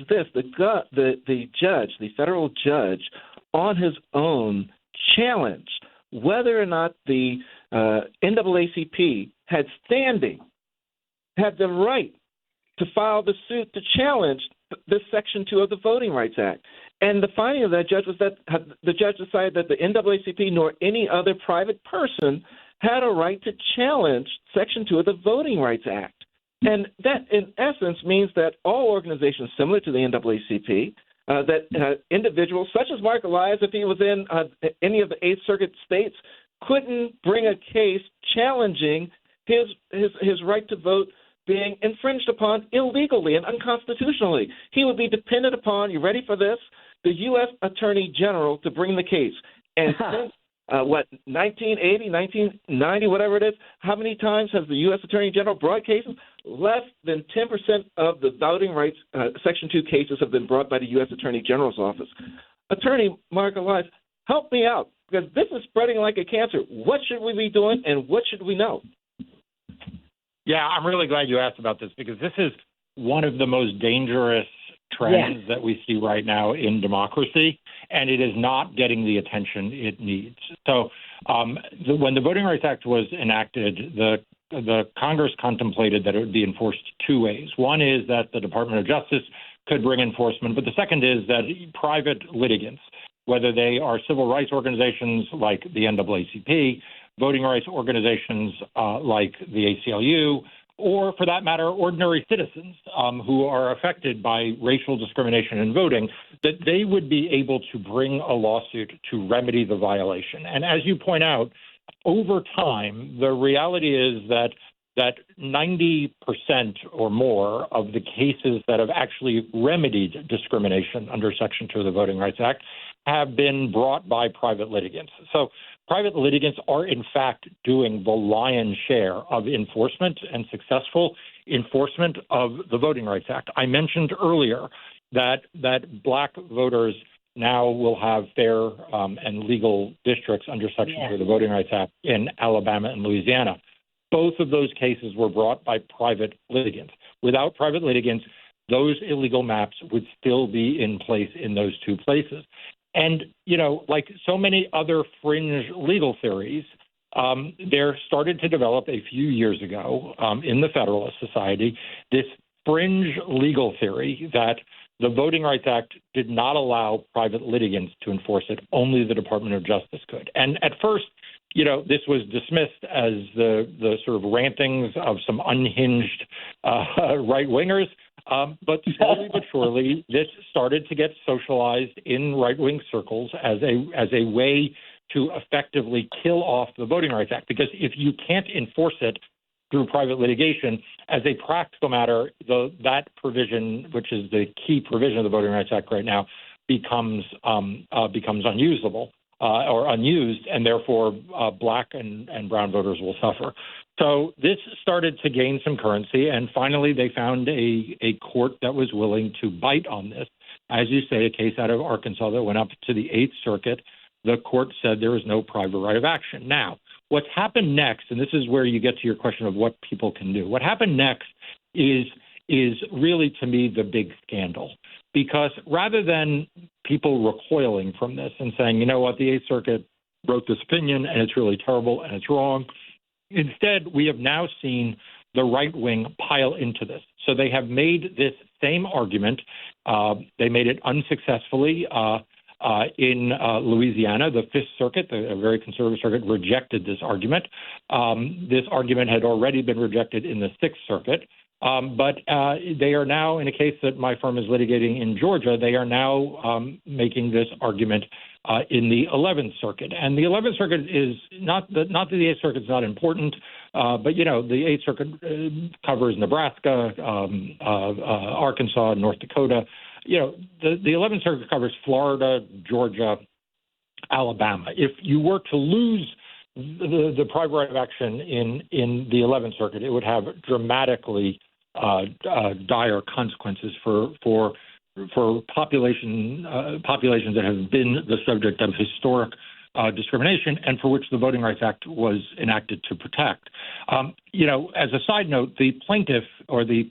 this: the judge, the federal judge, on his own challenged whether or not the NAACP had the right to file the suit to challenge this Section 2 of the Voting Rights Act. And the finding of that judge was that the judge decided that the NAACP nor any other private person had a right to challenge Section 2 of the Voting Rights Act. And that, in essence, means that all organizations similar to the NAACP, that individuals such as Marc Elias, if he was in any of the Eighth Circuit states, couldn't bring a case challenging his right to vote being infringed upon illegally and unconstitutionally. He would be dependent upon, you ready for this, the U.S. Attorney General to bring the case. And since, 1980, 1990, whatever it is, how many times has the U.S. Attorney General brought cases? Less than 10% of the voting rights Section 2 cases have been brought by the U.S. Attorney General's office. Attorney Marc Elias, help me out, because this is spreading like a cancer. What should we be doing, and what should we know? Yeah, I'm really glad you asked about this, because this is one of the most dangerous trends that we see right now in democracy, and it is not getting the attention it needs. So when the Voting Rights Act was enacted, the Congress contemplated that it would be enforced two ways. One is that the Department of Justice could bring enforcement, but the second is that private litigants, whether they are civil rights organizations like the NAACP, voting rights organizations like the ACLU, or for that matter, ordinary citizens who are affected by racial discrimination in voting, that they would be able to bring a lawsuit to remedy the violation. And as you point out, over time, the reality is that 90% or more of the cases that have actually remedied discrimination under Section 2 of the Voting Rights Act have been brought by private litigants. So private litigants are, in fact, doing the lion's share of enforcement and successful enforcement of the Voting Rights Act. I mentioned earlier that Black voters now will have fair and legal districts under Section 2 of the Voting Rights Act in Alabama and Louisiana. Both of those cases were brought by private litigants. Without private litigants, those illegal maps would still be in place in those two places. And, you know, like so many other fringe legal theories, there started to develop a few years ago in the Federalist Society this fringe legal theory that the Voting Rights Act did not allow private litigants to enforce it. Only the Department of Justice could. And at first, you know, this was dismissed as the sort of rantings of some unhinged right-wingers. But slowly but surely, this started to get socialized in right-wing circles as a way to effectively kill off the Voting Rights Act. Because if you can't enforce it through private litigation, as a practical matter, that provision, which is the key provision of the Voting Rights Act right now, becomes unusable or unused, and therefore Black and brown voters will suffer. So this started to gain some currency, and finally they found a court that was willing to bite on this. As you say, a case out of Arkansas that went up to the Eighth Circuit. The court said there was no private right of action. Now, what's happened next, and this is where you get to your question of what people can do. What happened next is really, to me, the big scandal. Because rather than people recoiling from this and saying, you know what, the Eighth Circuit wrote this opinion and it's really terrible and it's wrong, instead, we have now seen the right wing pile into this. So they have made this same argument. They made it unsuccessfully in Louisiana. The Fifth Circuit, a very conservative circuit, rejected this argument. This argument had already been rejected in the Sixth Circuit. But they are now, in a case that my firm is litigating in Georgia, they are now making this argument in the 11th Circuit. And the 11th Circuit is not that the 8th Circuit is not important, but, you know, the 8th Circuit covers Nebraska, Arkansas, North Dakota. You know, the 11th Circuit covers Florida, Georgia, Alabama. If you were to lose the private right of action in the 11th Circuit, it would have dramatically dire consequences for populations that have been the subject of historic discrimination, and for which the Voting Rights Act was enacted to protect. As a side note, the plaintiff or the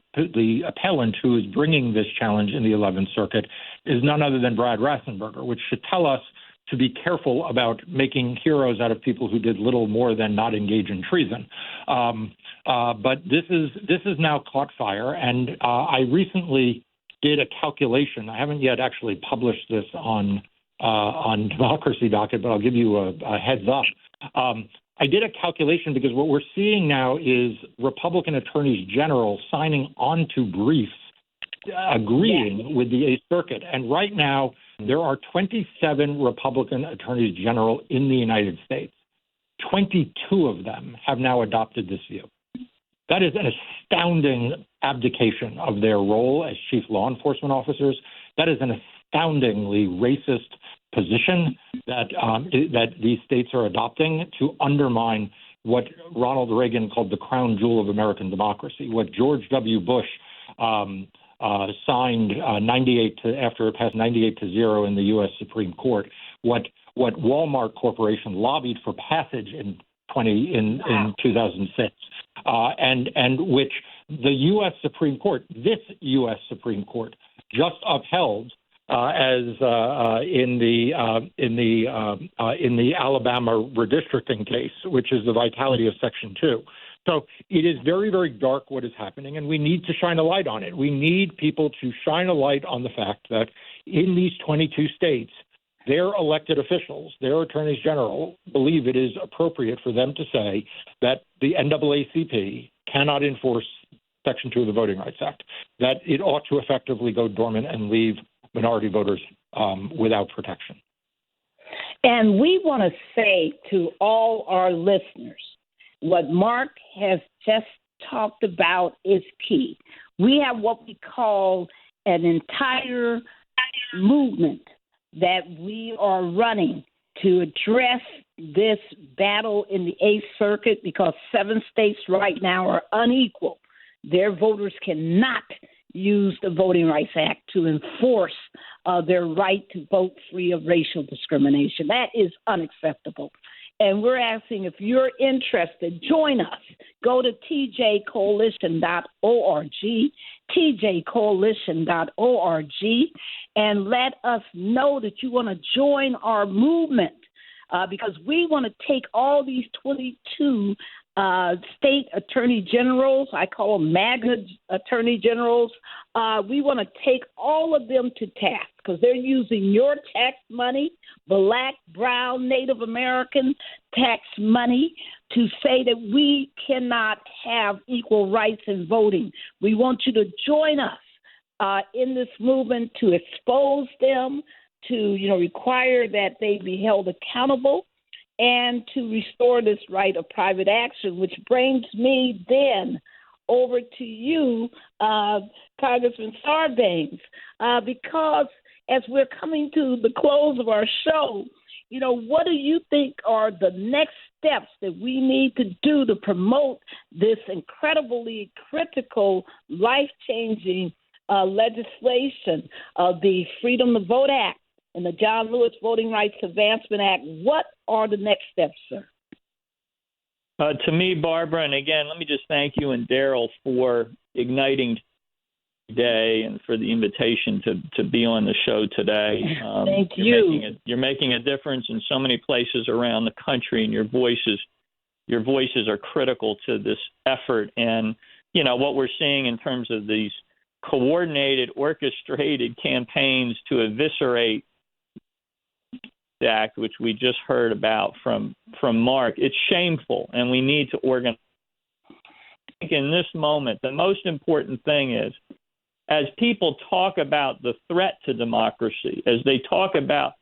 appellant who is bringing this challenge in the 11th Circuit is none other than Brad Rassenberger, which should tell us to be careful about making heroes out of people who did little more than not engage in treason. But this is now caught fire, and I recently did a calculation. I haven't yet actually published this on Democracy Docket, but I'll give you a heads up. I did a calculation because what we're seeing now is Republican attorneys general signing on to briefs agreeing with the 8th Circuit. And right now, there are 27 Republican attorneys general in the United States. 22 of them have now adopted this view. That is an astounding abdication of their role as chief law enforcement officers. That is an astoundingly racist position that these states are adopting to undermine what Ronald Reagan called the crown jewel of American democracy, what George W. Bush signed after it passed 98-0 in the U.S. Supreme Court, what Walmart Corporation lobbied for passage in 2006, and which the U.S. Supreme Court, this U.S. Supreme Court, just upheld in the Alabama redistricting case, which is the vitality of Section 2. So it is very, very dark what is happening, and we need to shine a light on it. We need people to shine a light on the fact that in these 22 states, their elected officials, their attorneys general, believe it is appropriate for them to say that the NAACP cannot enforce Section 2 of the Voting Rights Act, that it ought to effectively go dormant and leave minority voters without protection. And we want to say to all our listeners, what Marc has just talked about is key. We have what we call an entire movement that we are running to address this battle in the 8th Circuit because 7 states right now are unequal. Their voters cannot use the Voting Rights Act to enforce their right to vote free of racial discrimination. That is unacceptable. And we're asking if you're interested, join us. Go to tjcoalition.org, tjcoalition.org, and let us know that you want to join our movement because we want to take all these 22 state attorney generals, I call them MAGA attorney generals. We want to take all of them to task because they're using your tax money, Black, Brown, Native American tax money, to say that we cannot have equal rights in voting. We want you to join us in this movement to expose them, to require that they be held accountable, and to restore this right of private action, which brings me then over to you, Congressman Sarbanes, because as we're coming to the close of our show, what do you think are the next steps that we need to do to promote this incredibly critical, life-changing legislation of the Freedom to Vote Act and the John Lewis Voting Rights Advancement Act? What are the next steps, sir? To me, Barbara, and again, let me just thank you and Daryl for igniting today and for the invitation to be on the show today. Thank you. You're making a difference in so many places around the country, and your voices are critical to this effort. And, what we're seeing in terms of these coordinated, orchestrated campaigns to eviscerate the act, which we just heard about from Marc, it's shameful, and we need to organize. I think in this moment, the most important thing is, as people talk about the threat to democracy, as they talk about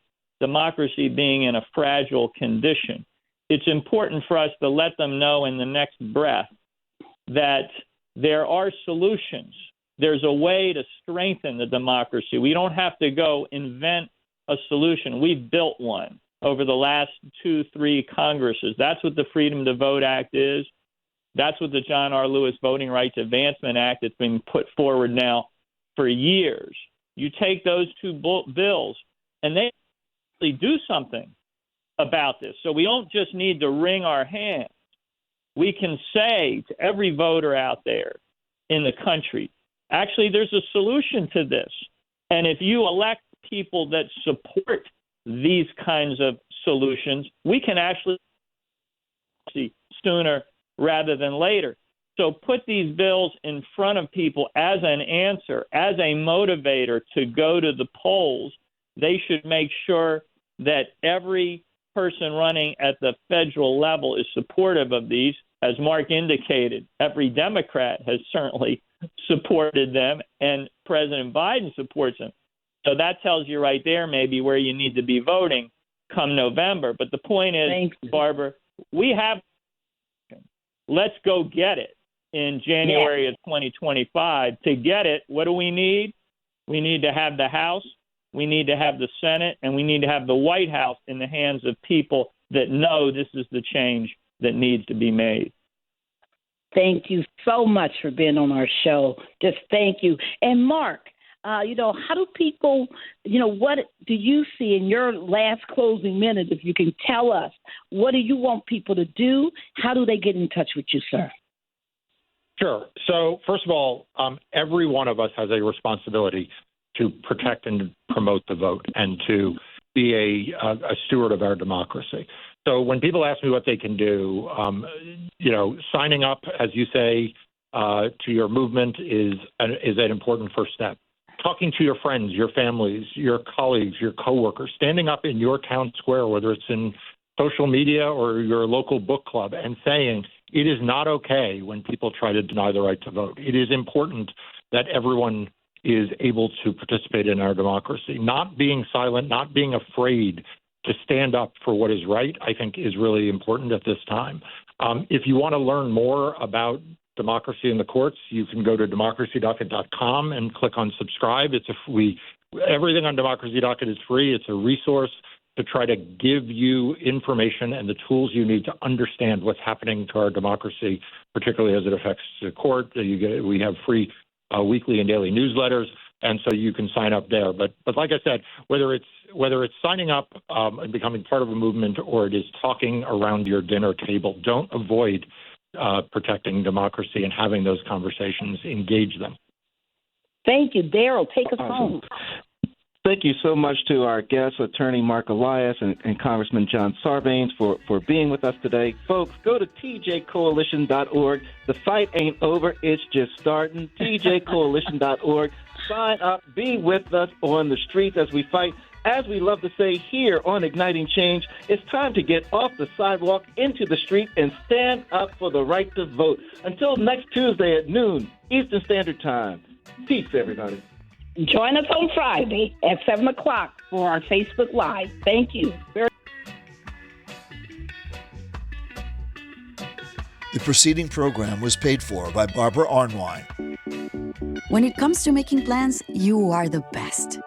democracy being in a fragile condition, it's important for us to let them know in the next breath that there are solutions. There's a way to strengthen the democracy. We don't have to go invent a solution. We've built one over the last 2-3 Congresses. That's what the Freedom to Vote Act is. That's what the John R. Lewis Voting Rights Advancement Act that's been put forward now for years. You take those two bills, and they actually do something. about this. So we don't just need to wring our hands. We can say to every voter out there in the country, actually, there's a solution to this. And if you elect people that support these kinds of solutions, we can actually see sooner rather than later. So put these bills in front of people as an answer, as a motivator to go to the polls. They should make sure that every person running at the federal level is supportive of these. As Mark indicated, every Democrat has certainly supported them, and President Biden supports them. So that tells you right there maybe where you need to be voting come November. But the point is, Barbara, we have – let's go get it in January of 2025. To get it, what do we need? We need to have the House, we need to have the Senate, and we need to have the White House in the hands of people that know this is the change that needs to be made. Thank you so much for being on our show. Just thank you. And Mark, how do people, what do you see in your last closing minute, if you can tell us, what do you want people to do? How do they get in touch with you, sir? Sure. So first of all, every one of us has a responsibility to protect and promote the vote and to be a steward of our democracy. So when people ask me what they can do, signing up, as you say, to your movement is an important first step. Talking to your friends, your families, your colleagues, your coworkers, standing up in your town square, whether it's in social media or your local book club, and saying it is not okay when people try to deny the right to vote. It is important that everyone is able to participate in our democracy. Not being silent, not being afraid to stand up for what is right, I think is really important at this time. If you want to learn more about democracy in the courts, you can go to democracydocket.com and click on subscribe. Everything on Democracy Docket is free. It's a resource to try to give you information and the tools you need to understand what's happening to our democracy, particularly as it affects the court. We have free weekly and daily newsletters, and so you can sign up there. But like I said, whether it's signing up and becoming part of a movement or it is talking around your dinner table, don't avoid protecting democracy and having those conversations. Engage them. Thank you. Daryl, take us home. Thank you so much to our guests, Attorney Marc Elias and Congressman John Sarbanes, for being with us today. Folks, go to tjcoalition.org. The fight ain't over. It's just starting. tjcoalition.org. Sign up. Be with us on the streets as we fight. As we love to say here on Igniting Change, it's time to get off the sidewalk into the street and stand up for the right to vote. Until next Tuesday at noon, Eastern Standard Time. Peace, everybody. Join us on Friday at 7 o'clock for our Facebook Live. Thank you. The preceding program was paid for by Barbara Arnwine. When it comes to making plans, you are the best.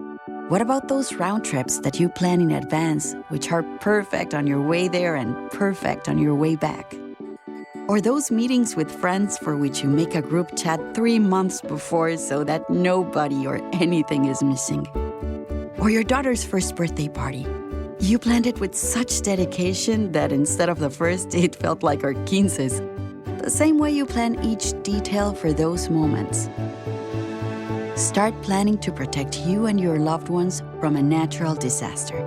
What about those round trips that you plan in advance, which are perfect on your way there and perfect on your way back? Or those meetings with friends for which you make a group chat 3 months before so that nobody or anything is missing? Or your daughter's first birthday party. You planned it with such dedication that instead of the first date felt like our quinces. The same way you plan each detail for those moments. Start planning to protect you and your loved ones from a natural disaster.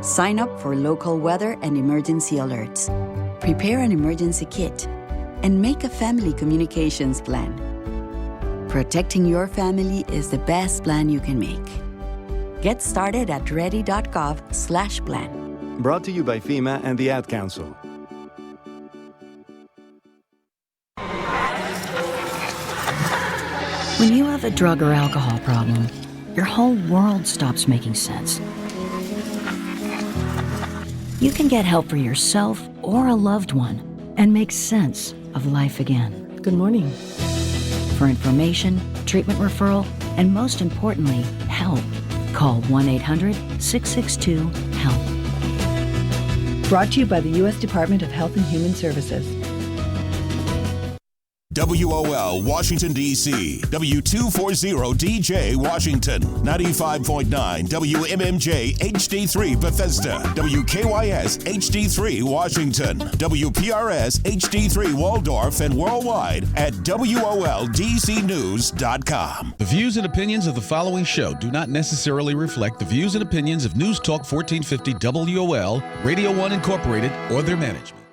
Sign up for local weather and emergency alerts. Prepare an emergency kit and make a family communications plan. Protecting your family is the best plan you can make. Get started at ready.gov/plan. Brought to you by FEMA and the Ad Council. When you have a drug or alcohol problem, your whole world stops making sense. You can get help for yourself or a loved one and make sense of life again. Good morning. For information, treatment referral, and most importantly, help, call 1-800-662-HELP. Brought to you by the U.S. Department of Health and Human Services. WOL Washington, D.C. W240DJ Washington. 95.9 WMMJ HD3 Bethesda. WKYS HD3 Washington. WPRS HD3 Waldorf and worldwide at WOLDCnews.com. The views and opinions of the following show do not necessarily reflect the views and opinions of News Talk 1450 WOL, Radio 1 Incorporated, or their management.